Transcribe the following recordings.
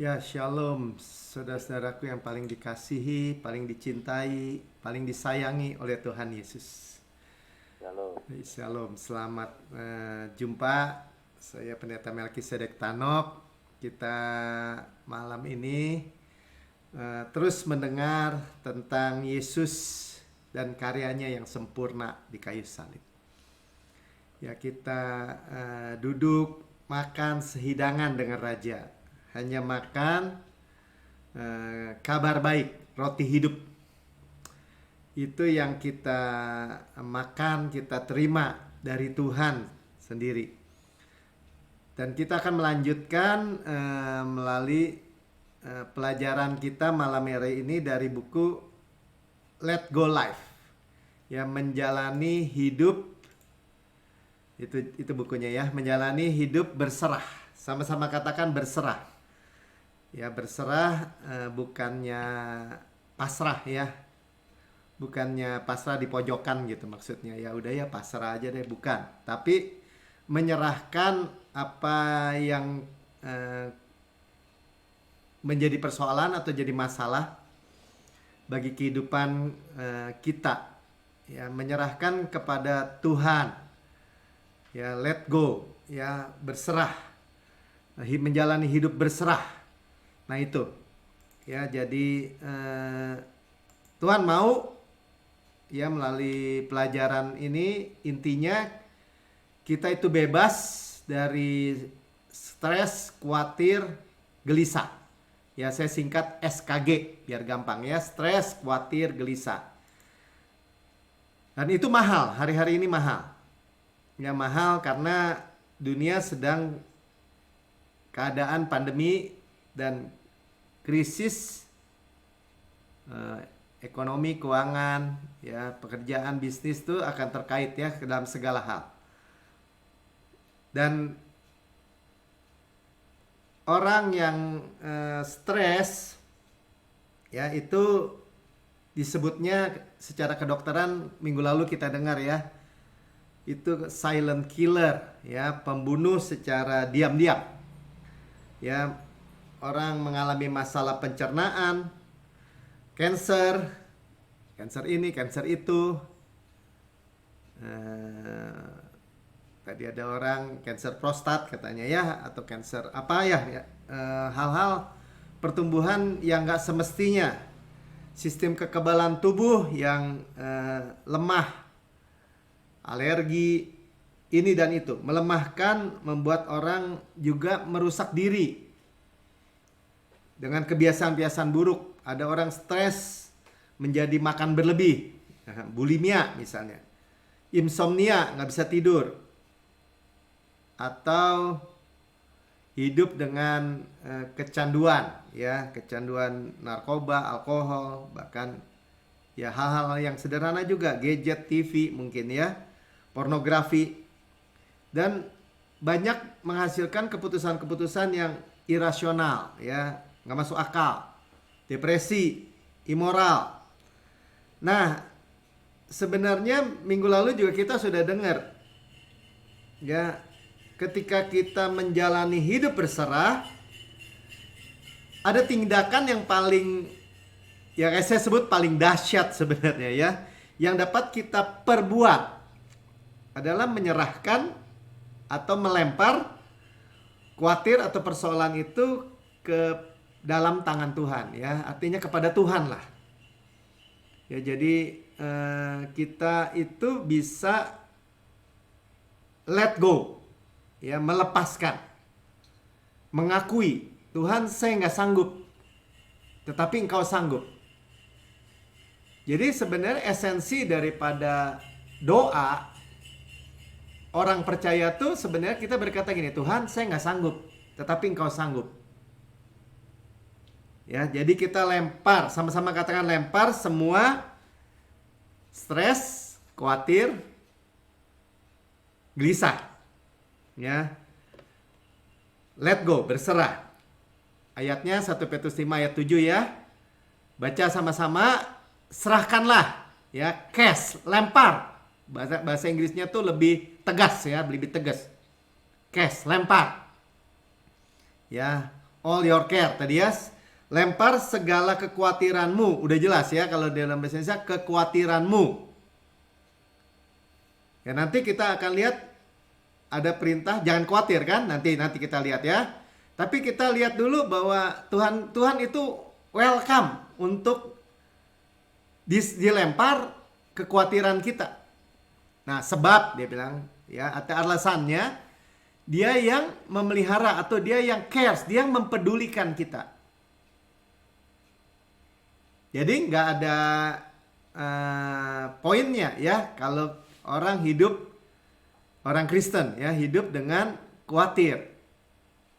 Ya, shalom, saudara-saudaraku yang paling dikasihi, paling dicintai, paling disayangi oleh Tuhan Yesus. Shalom. Shalom, selamat jumpa. Saya Pendeta Melkisedek Tanok. Kita malam ini terus mendengar tentang Yesus dan karyanya yang sempurna di kayu salib. Ya, kita duduk makan sehidangan dengan Raja. Hanya makan kabar baik, roti hidup. Itu yang kita makan, kita terima dari Tuhan sendiri. Dan kita akan melanjutkan melalui pelajaran kita malam hari ini dari buku Let Go Life. Ya, menjalani hidup, itu bukunya ya, menjalani hidup berserah. Sama-sama katakan berserah. Ya, berserah bukannya pasrah ya. Bukannya pasrah di pojokan gitu maksudnya. Ya udah ya pasrah aja deh, bukan. Tapi menyerahkan apa yang menjadi persoalan atau jadi masalah bagi kehidupan kita. Ya, menyerahkan kepada Tuhan. Ya, let go, ya, berserah. Menjalani hidup berserah. Nah itu, ya, jadi Tuhan mau ya melalui pelajaran ini intinya kita itu bebas dari stres, khawatir, gelisah. Ya, saya singkat SKG biar gampang ya, stres, khawatir, gelisah. Dan itu mahal, hari-hari ini mahal. Ya, mahal karena dunia sedang keadaan pandemi dan krisis ekonomi, keuangan, ya, pekerjaan, bisnis itu akan terkait ya ke dalam segala hal. Dan orang yang stres ya itu disebutnya secara kedokteran minggu lalu kita dengar ya, itu silent killer ya, pembunuh secara diam-diam. Ya, orang mengalami masalah pencernaan, cancer ini, cancer itu. Tadi ada orang cancer prostat katanya ya, atau cancer apa ya, hal-hal pertumbuhan yang nggak semestinya, sistem kekebalan tubuh yang lemah, alergi, ini dan itu, melemahkan, membuat orang juga merusak diri dengan kebiasaan-kebiasaan buruk. Ada orang stres menjadi makan berlebih, bulimia misalnya, insomnia, nggak bisa tidur, atau hidup dengan kecanduan, ya, kecanduan narkoba, alkohol, bahkan ya hal-hal yang sederhana juga, gadget, TV mungkin ya, pornografi, dan banyak menghasilkan keputusan-keputusan yang irasional, ya, nggak masuk akal, depresi, immoral. Nah, sebenarnya minggu lalu juga kita sudah dengar, ya, ketika kita menjalani hidup berserah, ada tindakan yang paling, ya saya sebut paling dahsyat sebenarnya ya, yang dapat kita perbuat adalah menyerahkan atau melempar khawatir atau persoalan itu ke dalam tangan Tuhan ya, artinya kepada Tuhan lah. Ya, jadi kita itu bisa let go, ya, melepaskan, mengakui, Tuhan saya nggak sanggup, tetapi Engkau sanggup. Jadi sebenarnya esensi daripada doa orang percaya tuh sebenarnya kita berkata gini, Tuhan saya nggak sanggup, tetapi Engkau sanggup. Ya, jadi kita lempar, sama-sama katakan lempar semua stres, khawatir, gelisah. Ya. Let go, berserah. Ayatnya 1 Petrus 5 ayat 7 ya. Baca sama-sama, serahkanlah, ya, cast, lempar. Bahasa Inggrisnya tuh lebih tegas ya, lebih tegas. Cast, lempar. Ya, all your care tadi ya. Lempar segala kekhawatiranmu. Udah jelas ya kalau dalam bahasa Indonesia, kekhawatiranmu. Ya nanti kita akan lihat ada perintah jangan khawatir kan? Nanti kita lihat ya. Tapi kita lihat dulu bahwa Tuhan itu welcome untuk dilempar kekhawatiran kita. Nah, sebab dia bilang ya, atau alasannya dia yang memelihara atau dia yang cares, dia yang mempedulikan kita. Jadi nggak ada poinnya ya kalau orang Kristen ya hidup dengan khawatir.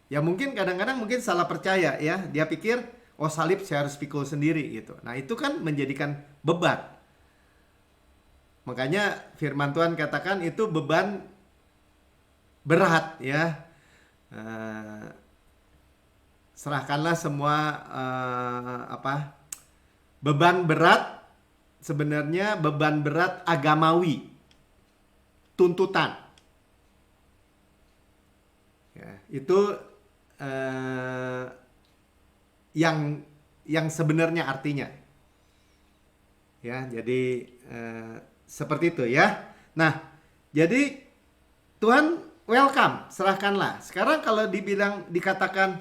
Ya mungkin kadang-kadang mungkin salah percaya ya, dia pikir oh salib saya harus pikul sendiri gitu. Nah itu kan menjadikan beban. Makanya firman Tuhan katakan itu beban berat ya. Serahkanlah semua beban berat, sebenarnya beban berat agamawi, tuntutan. Ya, itu yang sebenarnya artinya. Ya, jadi seperti itu ya. Nah, jadi Tuhan welcome, serahkanlah. Sekarang kalau dikatakan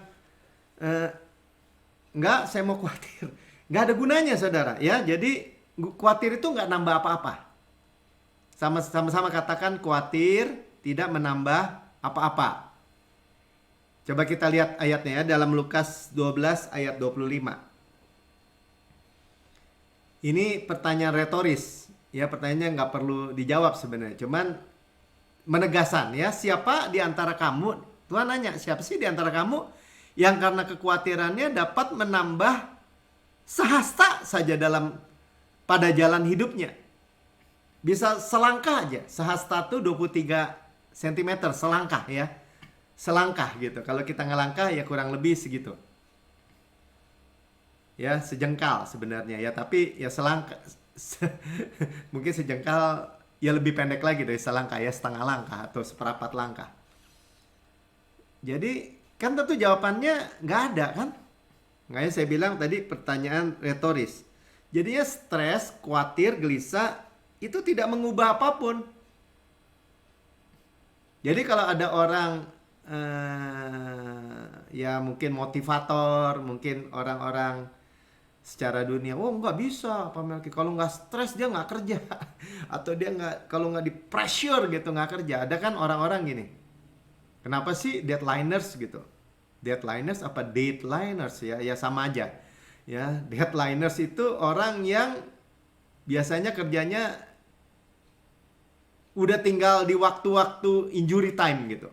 enggak, saya mau khawatir. Enggak ada gunanya, saudara. Ya, jadi khawatir itu enggak nambah apa-apa. Sama-sama katakan khawatir tidak menambah apa-apa. Coba kita lihat ayatnya ya, dalam Lukas 12 ayat 25. Ini pertanyaan retoris. Ya, pertanyaannya nggak perlu dijawab sebenarnya. Cuman menegaskan ya, siapa di antara kamu, Tuhan nanya, siapa sih di antara kamu yang karena kekhawatirannya dapat menambah sehasta saja pada jalan hidupnya. Bisa selangkah aja. Sehasta tuh 23 cm, selangkah ya. Selangkah gitu. Kalau kita ngelangkah ya kurang lebih segitu. Ya, sejengkal sebenarnya ya, tapi ya selangkah. Mungkin sejengkal ya lebih pendek lagi dari selangkah ya, setengah langkah atau seperempat langkah. Jadi kan tentu jawabannya nggak ada kan? Makanya saya bilang tadi pertanyaan retoris. Jadinya stres, khawatir, gelisah itu tidak mengubah apapun. Jadi kalau ada orang ya mungkin motivator, mungkin orang-orang secara dunia, oh nggak bisa Pak Melki, kalau nggak stres dia nggak kerja, atau dia nggak, kalau nggak di pressure gitu nggak kerja. Ada kan orang-orang gini, kenapa sih deadliners gitu? Deadliners apa dateliners ya? Ya sama aja. Ya, deadliners itu orang yang biasanya kerjanya udah tinggal di waktu-waktu injury time gitu.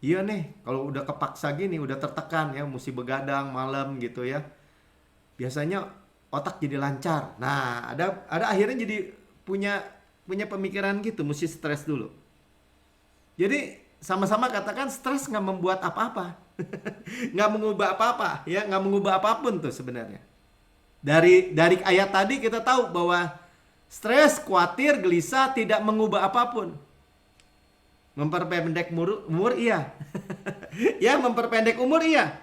Iya nih, kalau udah kepaksa gini, udah tertekan ya, mesti begadang malam gitu ya. Biasanya otak jadi lancar. Nah, ada akhirnya jadi punya pemikiran gitu, mesti stres dulu. Jadi sama-sama katakan stres nggak membuat apa-apa, nggak mengubah apa-apa, ya nggak mengubah apapun tuh sebenarnya. Dari ayat tadi kita tahu bahwa stres, khawatir, gelisah tidak mengubah apapun. Memperpendek umur iya. Ya, memperpendek umur iya.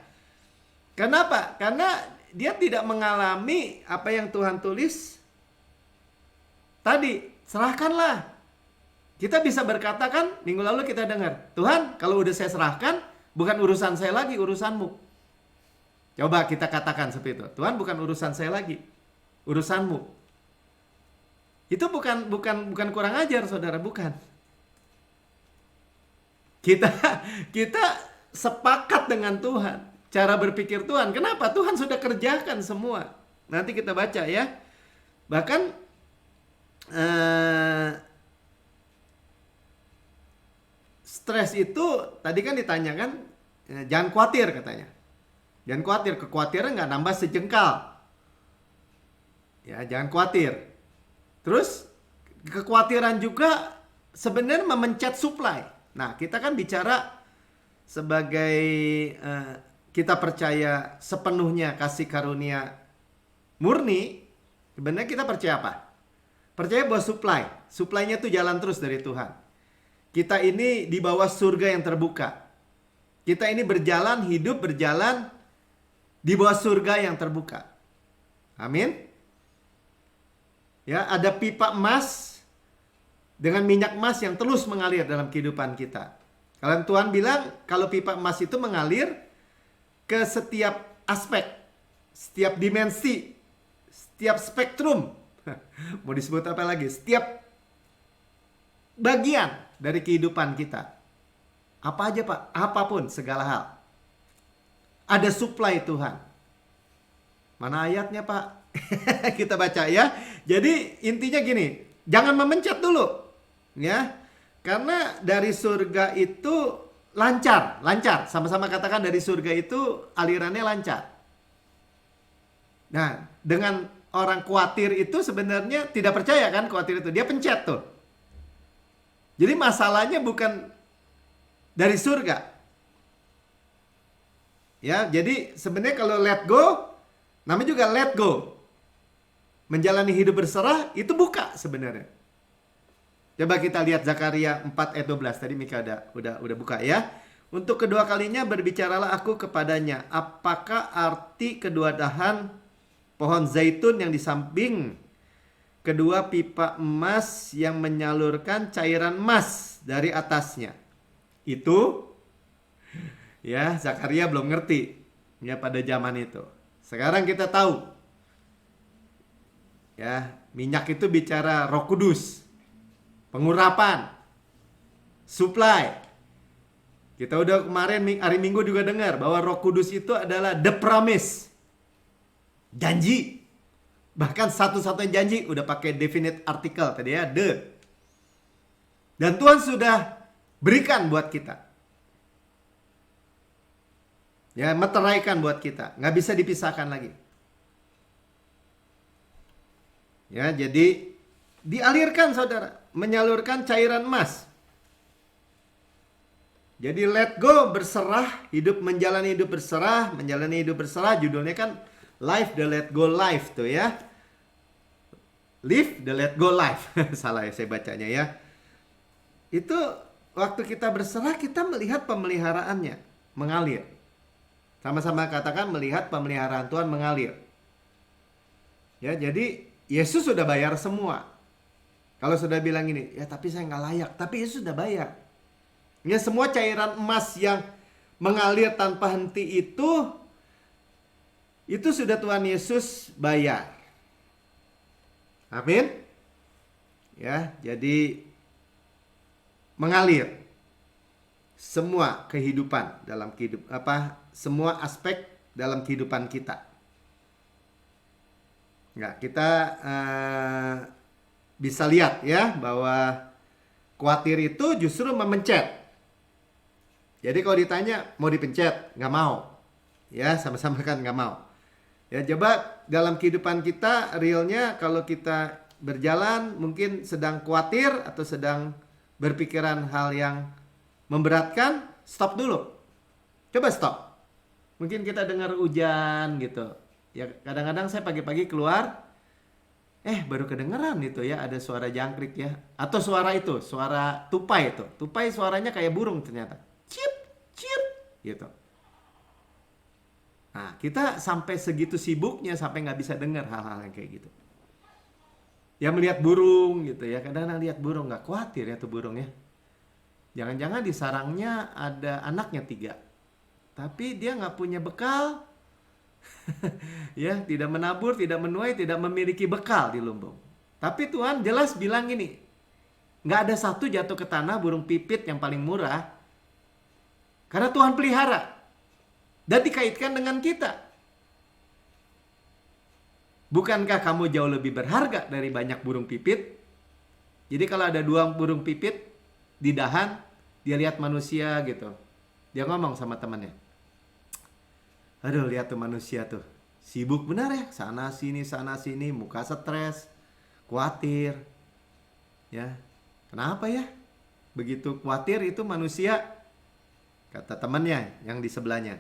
Kenapa? Karena dia tidak mengalami apa yang Tuhan tulis tadi. Serahkanlah. Kita bisa berkata kan, minggu lalu kita dengar, Tuhan kalau udah saya serahkan, bukan urusan saya lagi, urusanmu. Coba kita katakan seperti itu. Tuhan bukan urusan saya lagi, urusanmu. Itu bukan kurang ajar, saudara, bukan. Kita sepakat dengan Tuhan, cara berpikir Tuhan. Kenapa? Tuhan sudah kerjakan semua. Nanti kita baca ya. Bahkan stres itu tadi kan ditanyakan, jangan khawatir katanya. Jangan khawatir, kekhawatiran nggak nambah sejengkal. Ya, jangan khawatir. Terus kekhawatiran juga sebenarnya memencet supply. Nah, kita kan bicara sebagai kita percaya sepenuhnya kasih karunia murni. Sebenarnya kita percaya apa? Percaya bahwa supply-nya tuh jalan terus dari Tuhan. Kita ini di bawah surga yang terbuka. Kita ini berjalan, hidup berjalan di bawah surga yang terbuka. Amin. Ya, ada pipa emas dengan minyak emas yang terus mengalir dalam kehidupan kita. Kalau Tuhan bilang kalau pipa emas itu mengalir ke setiap aspek, setiap dimensi, setiap spektrum. Mau disebut apa lagi? Setiap bagian dari kehidupan kita. Apa aja Pak? Apapun, segala hal. Ada supply Tuhan. Mana ayatnya Pak? Kita baca ya. Jadi intinya gini, jangan memencet dulu. Ya. Karena dari surga itu lancar. Sama-sama katakan dari surga itu alirannya lancar. Nah, dengan orang khawatir itu sebenarnya tidak percaya kan khawatir itu. Dia pencet tuh. Jadi masalahnya bukan dari surga. Ya, jadi sebenarnya kalau let go, namanya juga let go. Menjalani hidup berserah itu buka sebenarnya. Coba kita lihat Zakaria 4 ayat 12. Tadi Mika udah buka ya. Untuk kedua kalinya berbicaralah aku kepadanya, apakah arti kedua dahan pohon zaitun yang di samping kedua pipa emas yang menyalurkan cairan emas dari atasnya? Itu ya, Zakaria belum ngerti ya pada zaman itu. Sekarang kita tahu. Ya, minyak itu bicara Roh Kudus. Pengurapan. Supply. Kita udah kemarin hari Minggu juga dengar bahwa Roh Kudus itu adalah the promise. Janji. Bahkan satu-satunya janji udah pakai definite article tadi ya, the. Dan Tuhan sudah berikan buat kita. Ya, meteraikan buat kita. Nggak bisa dipisahkan lagi. Ya, jadi dialirkan saudara. Menyalurkan cairan emas. Jadi let go, berserah. Menjalani hidup berserah. Menjalani hidup berserah. Judulnya kan Life the Let Go Life tuh ya. Live the Let Go Life. Salah ya saya bacanya ya. Itu waktu kita berserah kita melihat pemeliharaannya mengalir. Sama-sama katakan melihat pemeliharaan Tuhan mengalir. Ya, jadi Yesus sudah bayar semua. Kalau sudah bilang ini, ya tapi saya nggak layak. Tapi Yesus sudah bayar. Ya, semua cairan emas yang mengalir tanpa henti itu sudah Tuhan Yesus bayar. Amin. Ya, jadi mengalir semua kehidupan dalam semua aspek dalam kehidupan kita. Nggak, kita bisa lihat ya bahwa khawatir itu justru memencet. Jadi kalau ditanya mau dipencet, nggak mau. Ya, sama-sama kan nggak mau. Ya, coba dalam kehidupan kita realnya kalau kita berjalan mungkin sedang khawatir atau sedang berpikiran hal yang memberatkan, stop dulu. Coba stop. Mungkin kita dengar hujan gitu. Ya, kadang-kadang saya pagi-pagi keluar, baru kedengeran itu ya ada suara jangkrik ya. Atau suara tupai itu. Tupai suaranya kayak burung ternyata. Cip, cip gitu. Nah, kita sampai segitu sibuknya sampai nggak bisa dengar hal-hal yang kayak gitu. Ya melihat burung gitu ya. Kadang-kadang lihat burung nggak khawatir ya tuh burung ya. Jangan-jangan di sarangnya ada anaknya 3. Tapi dia nggak punya bekal. Ya, tidak menabur, tidak menuai, tidak memiliki bekal di lumbung. Tapi Tuhan jelas bilang gini, nggak ada satu jatuh ke tanah burung pipit yang paling murah. Karena Tuhan pelihara. Dan dikaitkan dengan kita. Bukankah kamu jauh lebih berharga dari banyak burung pipit? Jadi kalau ada 2 burung pipit di dahan, dia lihat manusia gitu. Dia ngomong sama temannya. Aduh, lihat tuh manusia tuh. Sibuk benar ya, sana sini, muka stres, khawatir. Ya. Kenapa ya? Begitu khawatir itu manusia, kata temannya yang di sebelahnya.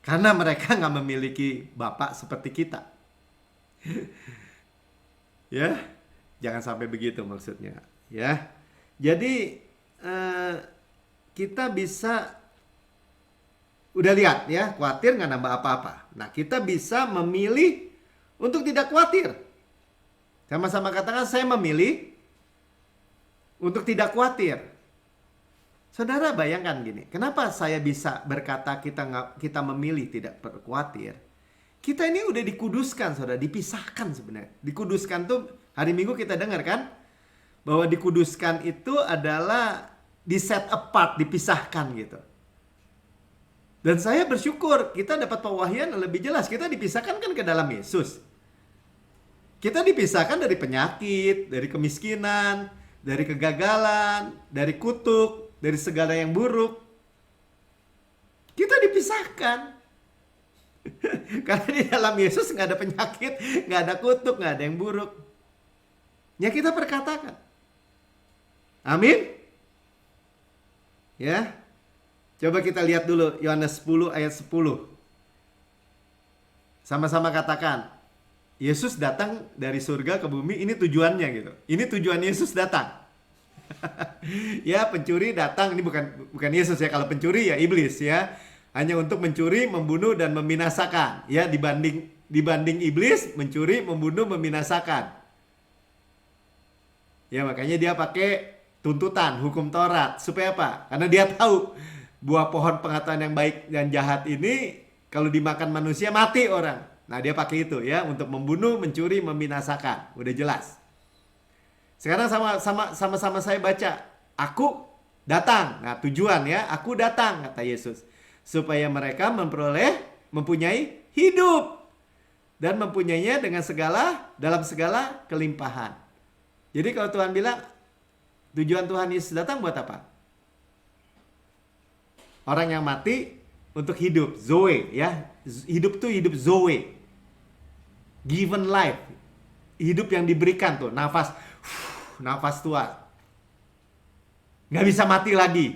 Karena mereka nggak memiliki bapak seperti kita. Ya, jangan sampai begitu maksudnya. Ya, jadi kita bisa Udah lihat ya, khawatir nggak nambah apa-apa. Nah, kita bisa memilih untuk tidak khawatir. Sama-sama katakan, saya memilih untuk tidak khawatir. Saudara bayangkan gini, kenapa saya bisa berkata kita memilih tidak khawatir? Kita ini udah dikuduskan, saudara, dipisahkan sebenarnya. Dikuduskan tuh hari Minggu kita dengar kan, bahwa dikuduskan itu adalah di set apart, dipisahkan gitu. Dan saya bersyukur kita dapat pewahyuan lebih jelas. Kita dipisahkan kan ke dalam Yesus. Kita dipisahkan dari penyakit, dari kemiskinan, dari kegagalan, dari kutuk, dari segala yang buruk. Kita dipisahkan. Karena di dalam Yesus nggak ada penyakit, nggak ada kutuk, nggak ada yang buruk. Ya kita perkatakan. Amin. Ya. Coba kita lihat dulu Yohanes 10 ayat 10. Sama-sama katakan. Yesus datang dari surga ke bumi, ini tujuannya gitu. Ini tujuan Yesus datang. Ya, pencuri datang, ini bukan Yesus ya, kalau pencuri ya iblis ya. Hanya untuk mencuri, membunuh dan membinasakan. Ya, dibanding iblis, mencuri, membunuh, membinasakan. Ya, makanya dia pakai tuntutan, hukum Taurat. Supaya apa? Karena dia tahu buah pohon pengetahuan yang baik dan jahat ini kalau dimakan manusia mati orang. Nah, dia pakai itu ya untuk membunuh, mencuri, membinasakan. Udah jelas. Sekarang sama-sama saya baca. Aku datang. Nah, tujuan ya, aku datang kata Yesus supaya mereka mempunyai hidup dan mempunyainya dalam segala kelimpahan. Jadi kalau Tuhan bilang tujuan Tuhan Yesus datang buat apa? Orang yang mati untuk hidup, zoe ya. Hidup tuh hidup zoe. Given life. Hidup yang diberikan tuh, nafas tua. Nggak bisa mati lagi.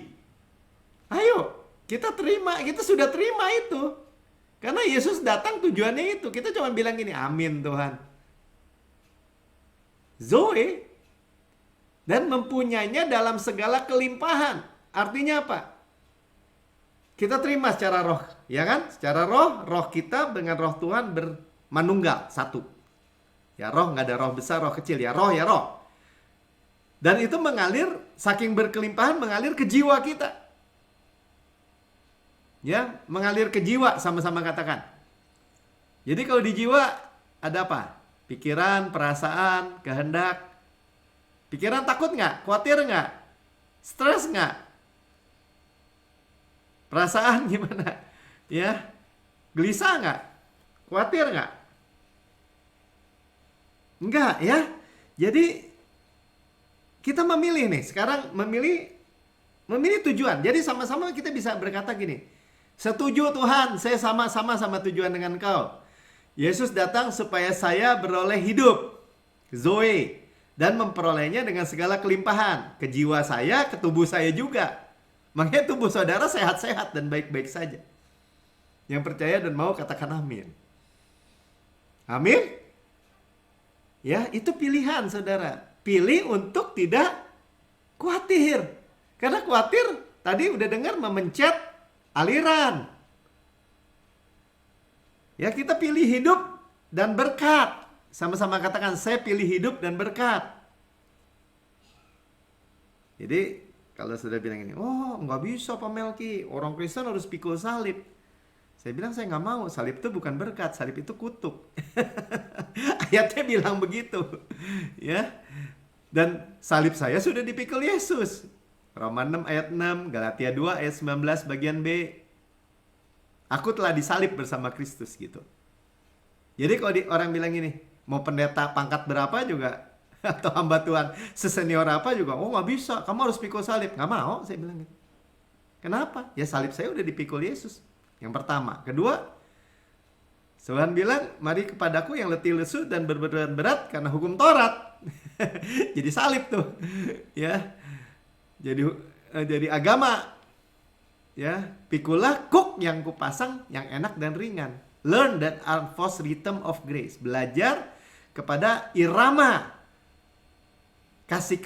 Ayo, kita sudah terima itu. Karena Yesus datang tujuannya itu. Kita cuma bilang gini, amin Tuhan. Zoe. Dan mempunyainya dalam segala kelimpahan. Artinya apa? Kita terima secara roh, ya kan? Secara roh kita dengan roh Tuhan bermanunggal, satu. Ya roh, nggak ada roh besar, roh kecil, ya roh, ya roh. Dan itu mengalir, saking berkelimpahan mengalir ke jiwa kita. Ya, mengalir ke jiwa, sama-sama katakan. Jadi kalau di jiwa ada apa? Pikiran, perasaan, kehendak. Pikiran takut nggak? Khawatir nggak? Stres nggak? Perasaan gimana? Ya, gelisah nggak? Khawatir nggak? Enggak ya. Jadi kita memilih nih. Sekarang memilih tujuan. Jadi sama-sama kita bisa berkata gini. Setuju Tuhan, saya sama-sama tujuan dengan Kau. Yesus datang supaya saya beroleh hidup. Zoe. Dan memperolehnya dengan segala kelimpahan. Ke jiwa saya, ke tubuh saya juga. Makanya tubuh saudara sehat-sehat dan baik-baik saja. Yang percaya dan mau katakan amin. Amin. Ya, itu pilihan saudara. Pilih untuk tidak khawatir. Karena khawatir tadi udah dengar memencet aliran. Ya, kita pilih hidup dan berkat. Sama-sama katakan, saya pilih hidup dan berkat. Jadi kalau sudah bilang ini, oh nggak bisa Pak Melki, orang Kristen harus pikul salib. Saya bilang saya nggak mau, salib itu bukan berkat, salib itu kutuk. Ayatnya bilang begitu, ya. Dan salib saya sudah dipikul Yesus. Roma 6 ayat 6, Galatia 2 ayat 19 bagian B. Aku telah disalib bersama Kristus gitu. Jadi kalau orang bilang ini, mau pendeta pangkat berapa juga, atau hamba Tuhan sesenior apa juga, oh nggak bisa, kamu harus pikul salib. Nggak mau, saya bilang gitu. Kenapa? Ya salib saya udah dipikul Yesus. Yang pertama. Kedua, Tuhan bilang, mari kepadaku yang letih lesu dan berbeban berat karena hukum Taurat. Jadi salib tuh. Ya. Jadi agama. Ya, pikulah kuk yang kupasang yang enak dan ringan. Learn that unforced rhythm of grace. Belajar kepada irama kasih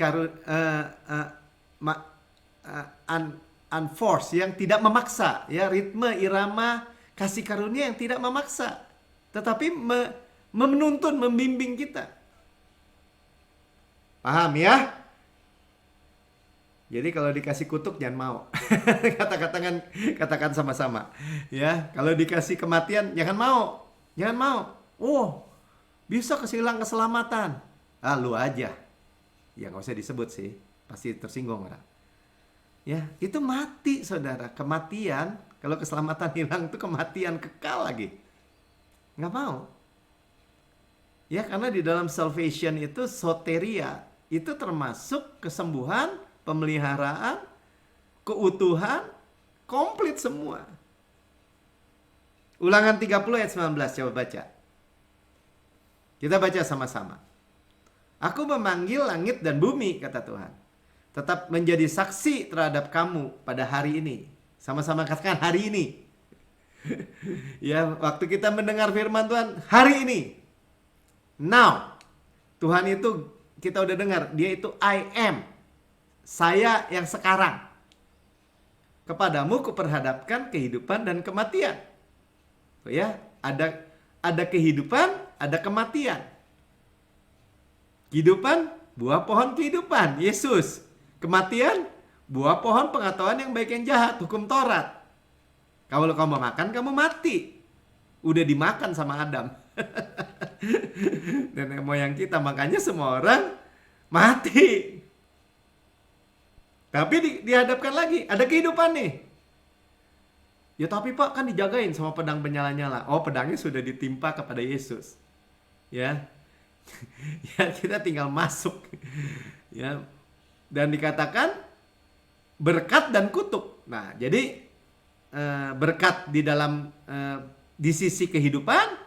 unforced, yang tidak memaksa, ya, ritme irama kasih karunia yang tidak memaksa, tetapi menuntun, membimbing kita. Paham ya? Jadi kalau dikasih kutuk jangan mau. Katakan sama-sama. Ya, kalau dikasih kematian jangan mau. Jangan mau. Oh, bisa kehilangan keselamatan. Ah, lu aja. Ya nggak usah disebut sih. Pasti tersinggung orang. Ya, itu mati, saudara. Kematian, kalau keselamatan hilang itu kematian kekal lagi. Nggak mau. Ya, karena di dalam salvation itu soteria. Itu termasuk kesembuhan, pemeliharaan, keutuhan, komplit semua. Ulangan 30 ayat 19, coba baca. Kita baca sama-sama. Aku memanggil langit dan bumi, kata Tuhan, tetap menjadi saksi terhadap kamu pada hari ini. Sama-sama katakan hari ini. Ya, waktu kita mendengar firman Tuhan, hari ini. Now. Tuhan itu, kita udah dengar, dia itu I am. Saya yang sekarang. Kepadamu kuperhadapkan kehidupan dan kematian. Ya, ada kehidupan, ada kematian. Kehidupan, buah pohon kehidupan, Yesus. Kematian, buah pohon pengetahuan yang baik yang jahat, hukum Taurat. Kalau kamu makan, kamu mati. Udah dimakan sama Adam. Nenek moyang kita, makanya semua orang mati. Tapi dihadapkan lagi, ada kehidupan nih. Ya tapi Pak, kan dijagain sama pedang penyala-nyala. Oh, pedangnya sudah ditimpa kepada Yesus. Ya. Ya, kita tinggal masuk. Ya. Dan dikatakan berkat dan kutuk. Nah, jadi berkat di dalam di sisi kehidupan,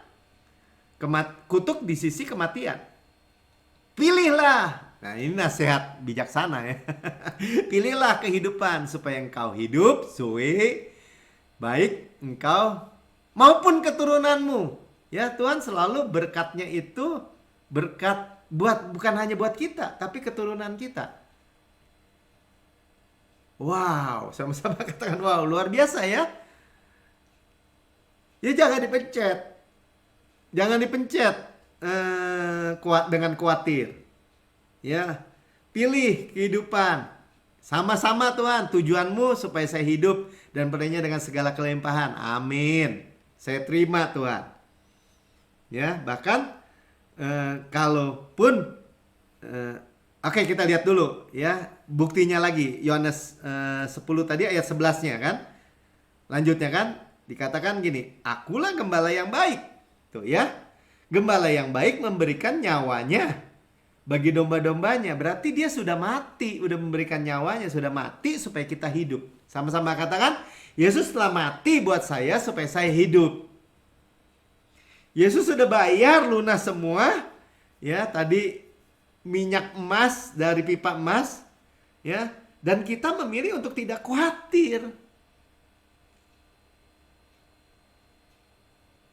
kutuk di sisi kematian. Pilihlah. Nah, ini nasihat bijaksana ya. Pilihlah kehidupan supaya engkau hidup, zoe, baik engkau maupun keturunanmu. Ya, Tuhan selalu berkatnya itu berkat bukan hanya buat kita, tapi keturunan kita. Wow, sama-sama katakan wow, luar biasa ya. Ya jangan dipencet. Jangan dipencet dengan khawatir. Ya, pilih kehidupan. Sama-sama Tuhan, tujuanmu supaya saya hidup dan berinya dengan segala kelimpahan. Amin. Saya terima Tuhan. Ya, bahkan kalaupun oke, kita lihat dulu ya buktinya lagi. Yohanes 10 tadi ayat 11-nya kan. Lanjutnya kan dikatakan gini, akulah gembala yang baik. Tuh ya. Gembala yang baik memberikan nyawanya bagi domba-dombanya. Berarti dia sudah mati, udah memberikan nyawanya, sudah mati supaya kita hidup. Sama-sama katakan, Yesus telah mati buat saya supaya saya hidup. Yesus sudah bayar lunas semua. Ya, tadi minyak emas dari pipa emas, ya. Dan kita memilih untuk tidak khawatir.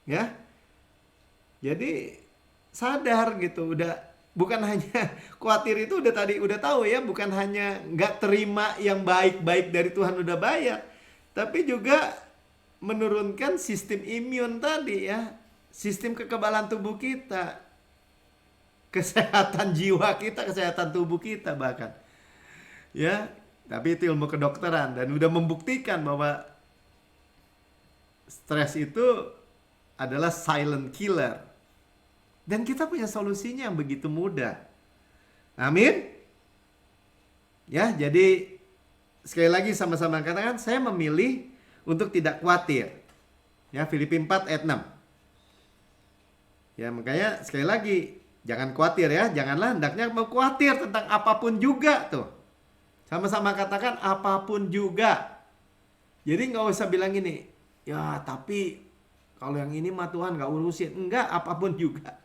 Ya. Jadi sadar gitu, bukan hanya khawatir itu udah tahu ya, bukan hanya nggak terima yang baik-baik dari Tuhan udah bayar, tapi juga menurunkan sistem imun tadi ya, sistem kekebalan tubuh kita, kesehatan jiwa kita, kesehatan tubuh kita bahkan. Ya, tapi itu ilmu kedokteran dan udah membuktikan bahwa stres itu adalah silent killer. Dan kita punya solusinya yang begitu mudah. Amin. Ya, jadi sekali lagi sama-sama katakan, saya memilih untuk tidak khawatir. Ya, Filipi 4 ayat 6. Ya, makanya sekali lagi, jangan khawatir ya. Janganlah hendaknya mau khawatir tentang apapun juga tuh. Sama-sama katakan apapun juga. Jadi nggak usah bilang gini, ya tapi kalau yang ini mah Tuhan nggak urusin. Enggak, apapun juga.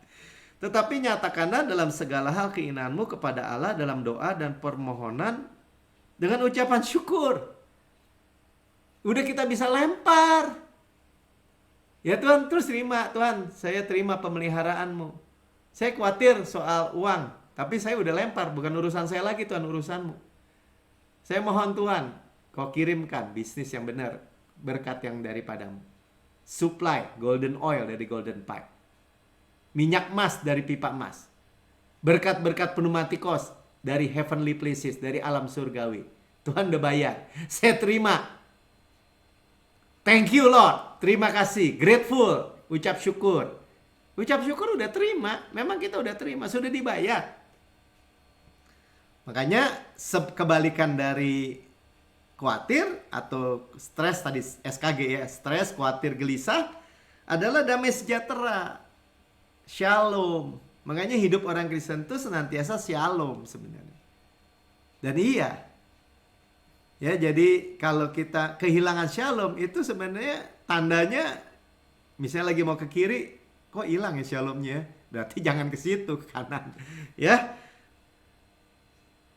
Tetapi nyatakanlah dalam segala hal keinginanmu kepada Allah dalam doa dan permohonan dengan ucapan syukur. Udah kita bisa lempar. Ya Tuhan, terus terima. Tuhan, saya terima pemeliharaanmu. Saya khawatir soal uang. Tapi saya udah lempar. Bukan urusan saya lagi Tuhan, urusanmu. Saya mohon Tuhan, Kau kirimkan bisnis yang benar, berkat yang daripadamu. Supply golden oil dari golden pipe. Minyak emas dari pipa emas. Berkat-berkat pneumatikos dari heavenly places, dari alam surgawi. Tuhan udah bayar. Saya terima. Thank you Lord. Terima kasih. Grateful. Ucap syukur. Ucap syukur udah terima. Memang kita udah terima. Sudah dibayar. Makanya kebalikan dari khawatir atau stres tadi SKG ya. Stres, khawatir, gelisah adalah damai sejahtera. Shalom. Makanya hidup orang Kristen itu senantiasa shalom sebenarnya. Dan iya. Ya, jadi kalau kita kehilangan shalom itu sebenarnya tandanya misalnya lagi mau ke kiri, kok hilang ya shalomnya? Berarti jangan ke situ, ke kanan. Ya.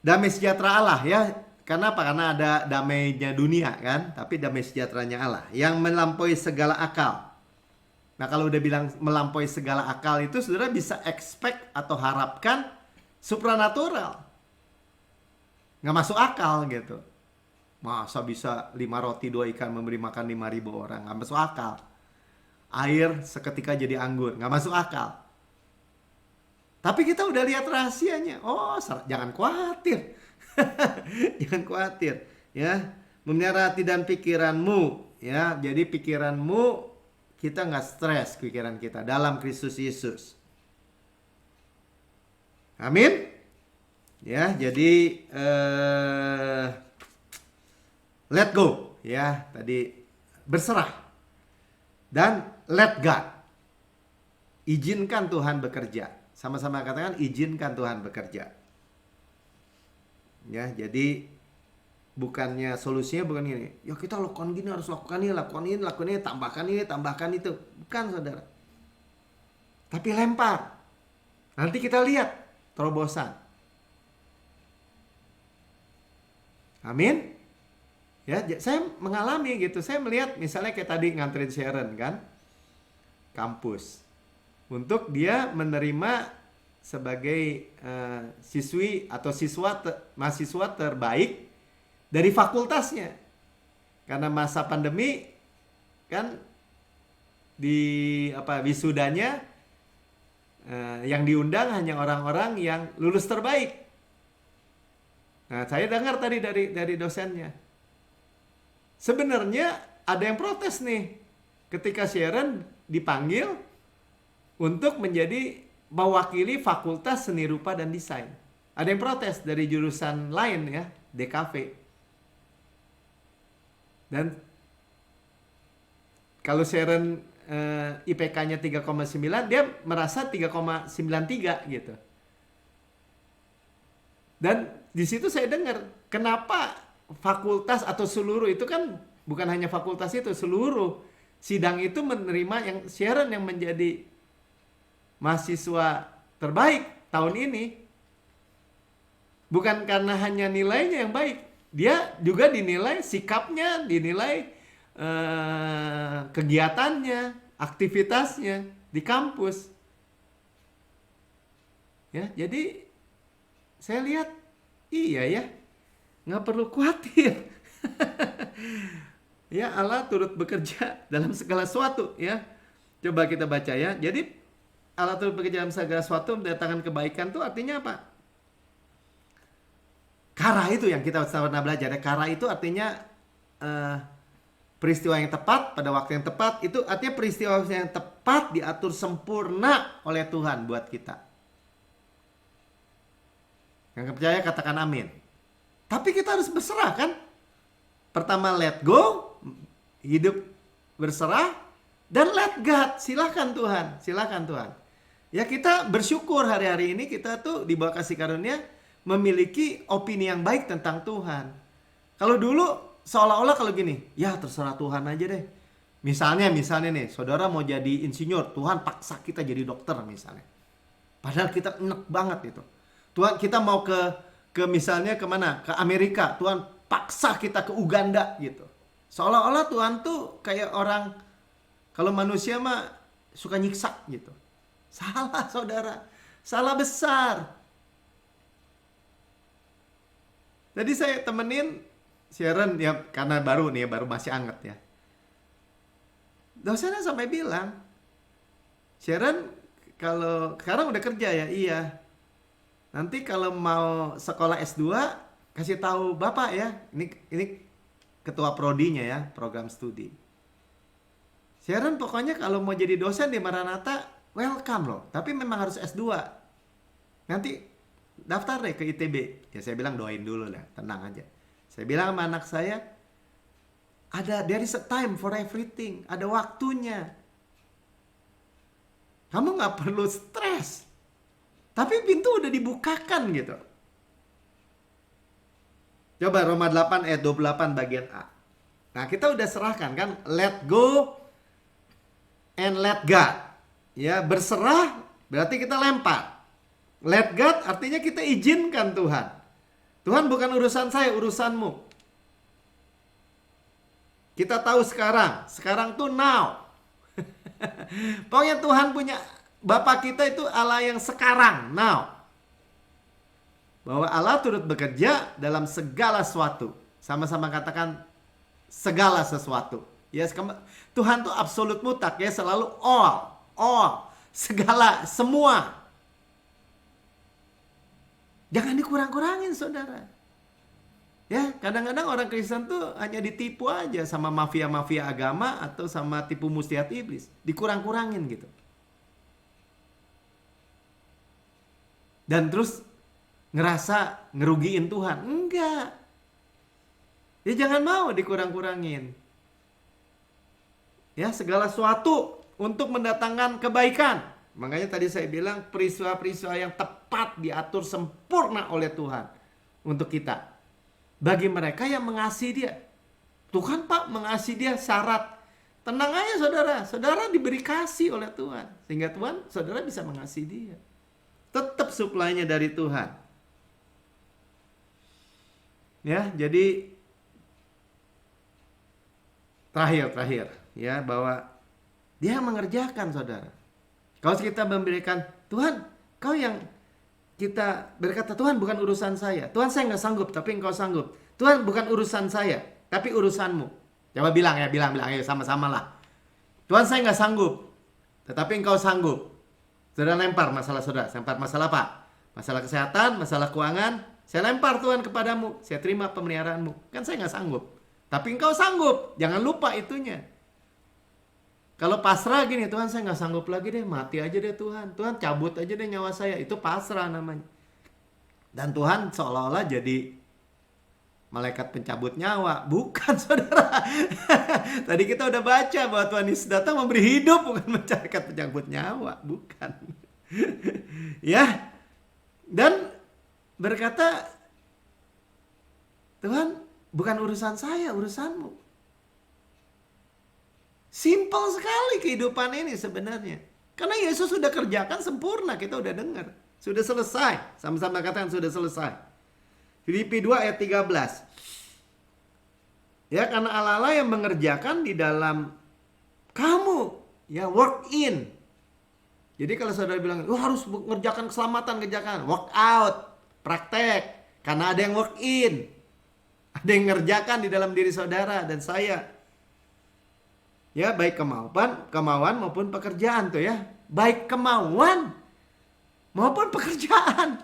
Damai sejahtera Allah ya. Kenapa? Karena ada damainya dunia kan, tapi damai sejahteranya Allah yang melampaui segala akal. Nah, kalau udah bilang melampaui segala akal itu saudara bisa expect atau harapkan supranatural. Nggak masuk akal gitu. Masa bisa 5 roti 2 ikan memberi makan 5.000 orang? Nggak masuk akal. Air seketika jadi anggur. Nggak masuk akal. Tapi kita udah lihat rahasianya. Oh, jangan khawatir. Jangan khawatir. Ya, memelihara hati dan pikiranmu. Ya, jadi pikiranmu kita nggak stres pikiran kita dalam Kristus Yesus. Amin. Ya, jadi let go ya, tadi berserah dan let God. Izinkan Tuhan bekerja. Sama-sama katakan izinkan Tuhan bekerja. Ya, jadi bukannya solusinya bukan gini. Ya kita lakukan gini, harus lakukan ini, tambahkan itu. Bukan saudara. Tapi lempar. Nanti kita lihat terobosan. Amin. Ya, saya mengalami gitu. Saya melihat misalnya kayak tadi nganterin Sharon kan, kampus, untuk dia menerima sebagai siswi atau mahasiswa terbaik dari fakultasnya. Karena masa pandemi kan di wisudanya yang diundang hanya orang-orang yang lulus terbaik. Nah, saya dengar tadi dari dosennya. Sebenarnya ada yang protes nih ketika Sharon dipanggil untuk menjadi mewakili Fakultas Seni Rupa dan Desain. Ada yang protes dari jurusan lain ya, DKV. Dan kalau Sharon IPK-nya 3,9, dia merasa 3,93 gitu. Dan di situ saya dengar kenapa fakultas atau seluruh itu kan bukan hanya fakultas itu, seluruh sidang itu menerima yang Sharon yang menjadi mahasiswa terbaik tahun ini. Bukan karena hanya nilainya yang baik, dia juga dinilai sikapnya, dinilai kegiatannya, aktivitasnya di kampus. Ya, jadi saya lihat iya ya, nggak perlu khawatir. Ya, Allah turut bekerja dalam segala sesuatu ya. Coba kita baca ya. Jadi Allah turut bekerja dalam segala sesuatu, mendatangkan kebaikan itu artinya apa? Kara itu yang kita pernah belajar ya. Kara itu artinya peristiwa yang tepat pada waktu yang tepat. Itu artinya peristiwa yang tepat diatur sempurna oleh Tuhan buat kita. Yang percaya katakan amin. Tapi kita harus berserah kan? Pertama let go, hidup berserah, dan let God. Silakan Tuhan, silakan Tuhan. Ya, kita bersyukur hari-hari ini kita tuh di bawah kasih karunia memiliki opini yang baik tentang Tuhan. Kalau dulu seolah-olah kalau gini, ya terserah Tuhan aja deh. Misalnya nih, saudara mau jadi insinyur, Tuhan paksa kita jadi dokter misalnya. Padahal kita enek banget itu. Tuhan, kita mau ke misalnya kemana? Ke Amerika. Tuhan paksa kita ke Uganda gitu. Seolah-olah Tuhan tuh kayak orang, kalau manusia mah suka nyiksa gitu. Salah saudara. Salah besar. Jadi saya temenin Sharon ya karena baru nih ya, baru masih anget ya. Dosennya sampai bilang, Sharon kalau sekarang udah kerja ya, iya. Nanti kalau mau sekolah S2 kasih tahu Bapak ya. Ini ketua prodinya ya, program studi. Sharon pokoknya kalau mau jadi dosen di Maranatha welcome loh, tapi memang harus S2. Nanti daftar deh ke ITB. Ya saya bilang doain dulu lah, tenang aja. Saya bilang sama anak saya, there is a time for everything, ada waktunya. Kamu nggak perlu stres. Tapi pintu udah dibukakan gitu. Coba Roma 8 ayat 28 bagian A. Nah kita udah serahkan kan. Let go and let God. Ya berserah berarti kita lempar. Let God artinya kita izinkan Tuhan. Tuhan bukan urusan saya, urusanmu. Kita tahu sekarang tuh now. Pokoknya Tuhan punya, Bapa kita itu Allah yang sekarang, now. Bahwa Allah turut bekerja dalam segala sesuatu. Sama-sama katakan segala sesuatu. Ya, Tuhan tuh absolut mutlak ya, selalu all, segala, semua. Jangan dikurang-kurangin saudara. Ya, kadang-kadang orang Kristen tuh hanya ditipu aja sama mafia-mafia agama atau sama tipu muslihat iblis. Dikurang-kurangin gitu. Dan terus ngerasa ngerugiin Tuhan. Enggak. Ya jangan mau dikurang-kurangin. Ya, segala sesuatu untuk mendatangkan kebaikan. Makanya tadi saya bilang peristiwa-peristiwa yang tepat diatur sempurna oleh Tuhan untuk kita. Bagi mereka yang mengasihi dia. Tuhan Pak mengasihi dia syarat. Tenang aja saudara. Saudara diberi kasih oleh Tuhan. Sehingga Tuhan, saudara bisa mengasihi dia. Tetap suplainya dari Tuhan. Ya, jadi terakhir ya, bahwa dia mengerjakan saudara. Kalau kita memberikan, Tuhan, kau yang kita berkata, Tuhan bukan urusan saya. Tuhan saya nggak sanggup, tapi engkau sanggup. Tuhan bukan urusan saya, tapi urusanmu. Coba bilang, ayo sama-sama lah. Tuhan saya nggak sanggup, tetapi engkau sanggup. Saudara lempar masalah saudara. Lempar masalah apa? Masalah kesehatan, masalah keuangan. Saya lempar Tuhan kepadamu. Saya terima pemeliharaanmu. Kan saya nggak sanggup, tapi engkau sanggup. Jangan lupa itunya. Kalau pasrah gini, Tuhan saya nggak sanggup lagi deh, mati aja deh Tuhan. Tuhan cabut aja deh nyawa saya. Itu pasrah namanya. Dan Tuhan seolah-olah jadi malaikat pencabut nyawa. Bukan saudara. Tadi kita udah baca bahwa Tuhan Yesus datang memberi hidup, bukan malaikat pencabut nyawa. Bukan. Ya. Dan berkata, Tuhan bukan urusan saya, urusanmu. Simpel sekali kehidupan ini sebenarnya. Karena Yesus sudah kerjakan sempurna, kita udah dengar. Sudah selesai. Sama-sama katakan sudah selesai. Filipi 2 ayat 13. Ya, karena Allah yang mengerjakan di dalam kamu. Ya, work in. Jadi kalau saudara bilang, harus mengerjakan keselamatan, kerjakan. Work out. Praktek. Karena ada yang work in. Ada yang ngerjakan di dalam diri saudara dan saya. Ya, baik kemauan maupun pekerjaan tuh ya. Baik kemauan maupun pekerjaan.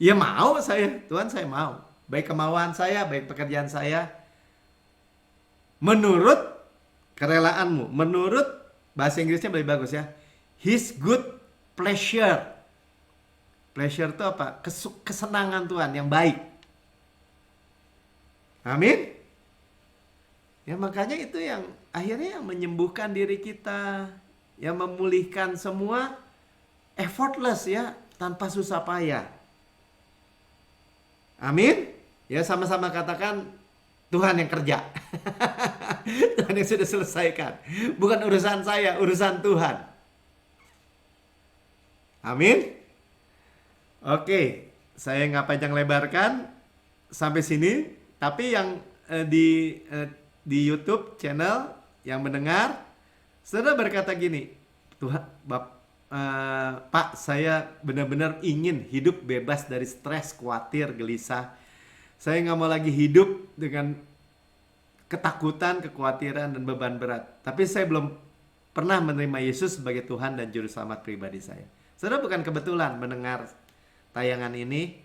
Ya mau saya, Tuhan saya mau. Baik kemauan saya, baik pekerjaan saya. Menurut kerelaanmu. Menurut, bahasa Inggrisnya lebih bagus ya. His good pleasure. Pleasure itu apa? Kesenangan Tuhan yang baik. Amin. Ya makanya itu yang akhirnya yang menyembuhkan diri kita, yang memulihkan semua effortless ya, tanpa susah payah. Amin. Ya sama-sama katakan Tuhan yang kerja. Tuhan yang sudah selesaikan. Bukan urusan saya, urusan Tuhan. Amin. Oke, saya nggak panjang lebarkan sampai sini. Tapi yang di YouTube channel yang mendengar, saudara berkata gini, Tuhan, Pak, saya benar-benar ingin hidup bebas dari stres, khawatir, gelisah. Saya nggak mau lagi hidup dengan ketakutan, kekhawatiran, dan beban berat. Tapi saya belum pernah menerima Yesus sebagai Tuhan dan Juru Selamat pribadi saya. Saudara, bukan kebetulan mendengar tayangan ini.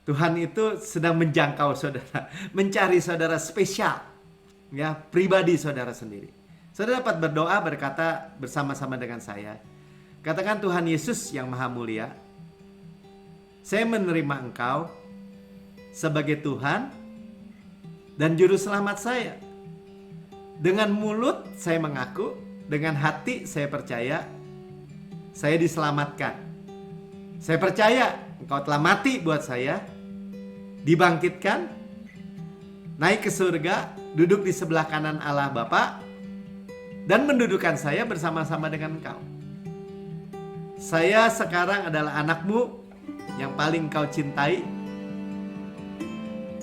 Tuhan itu sedang menjangkau saudara, mencari saudara spesial, ya, pribadi saudara sendiri. Saudara dapat berdoa berkata bersama-sama dengan saya. Katakan, Tuhan Yesus yang Maha Mulia, saya menerima Engkau sebagai Tuhan dan Juru Selamat saya. Dengan mulut saya mengaku, dengan hati saya percaya, saya diselamatkan. Saya percaya Engkau telah mati buat saya, dibangkitkan, naik ke surga, duduk di sebelah kanan Allah Bapa, dan mendudukan saya bersama-sama dengan Engkau. Saya sekarang adalah anak-Mu yang paling Engkau cintai,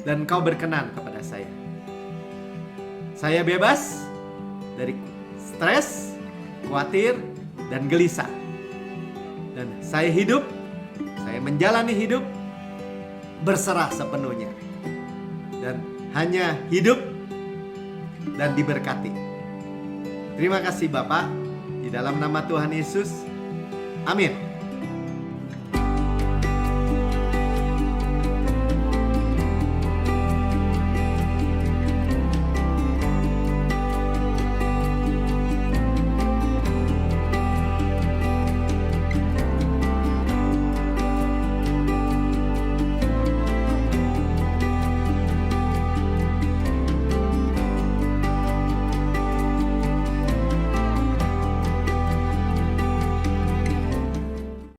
dan Engkau berkenan kepada saya. Saya bebas dari stres, khawatir, dan gelisah. Dan saya menjalani hidup berserah sepenuhnya. Dan hanya hidup dan diberkati. Terima kasih Bapak, di dalam nama Tuhan Yesus. Amin.